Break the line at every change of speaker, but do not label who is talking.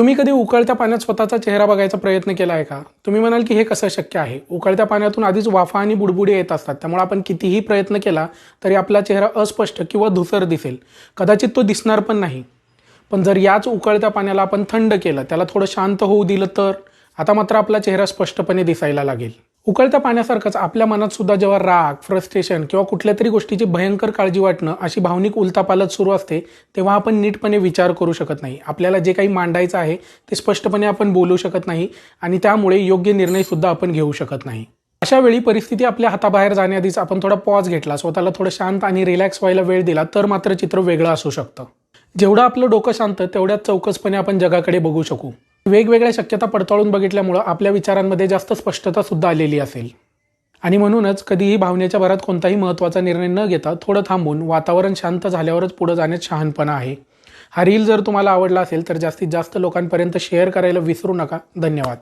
तुम्ही कधी उकळत्या पाण्यात स्वतःचा चेहरा बघायचा प्रयत्न केला आहे का? तुम्ही म्हणाल की हे कसं शक्य आहे? उकळत्या पाण्यातून आधीच वाफा आणि बुडबुडे येत असतात, त्यामुळे आपण कितीही प्रयत्न केला तरी आपला चेहरा अस्पष्ट किंवा धूसर दिसेल. कदाचित तो दिसणार पण नाही. पण जर याच उकळत्या पाण्याला आपण थंड केलं, त्याला थोडं शांत होऊ दिलं तर आता मात्र आपला चेहरा स्पष्टपणे दिसायला लागेल. उकळत्या पाण्यासारखंच आपल्या मनात सुद्धा जेव्हा राग, फ्रस्ट्रेशन किंवा कुठल्या तरी गोष्टीची भयंकर काळजी वाटणं अशी भावनिक उलथापालथ सुरू असते, तेव्हा आपण नीटपणे विचार करू शकत नाही. आपल्याला जे काही मांडायचं आहे ते स्पष्टपणे आपण बोलू शकत नाही आणि त्यामुळे योग्य निर्णयसुद्धा आपण घेऊ शकत नाही. अशा वेळी परिस्थिती आपल्या हाताबाहेर जाण्याआधीच आपण थोडा पॉज घेतला, स्वतःला थोडं शांत आणि रिलॅक्स व्हायला वेळ दिला तर मात्र चित्र वेगळं असू शकतं. जेवढं आपलं डोकं शांत तेवढ्याच चौकसपणे आपण जगाकडे बघू शकू. वेगवेगळ्या शक्यता पडताळून बघितल्यामुळं आपल्या विचारांमध्ये जास्त स्पष्टता सुद्धा आलेली असेल. आणि म्हणूनच कधीही भावनेच्या भरात कोणताही महत्त्वाचा निर्णय न घेता थोडं थांबून वातावरण शांत झाल्यावरच पुढे जाण्यात शहाणपणा आहे. हा रील जर तुम्हाला आवडला असेल तर जास्तीत जास्त लोकांपर्यंत शेअर करायला विसरू नका. धन्यवाद.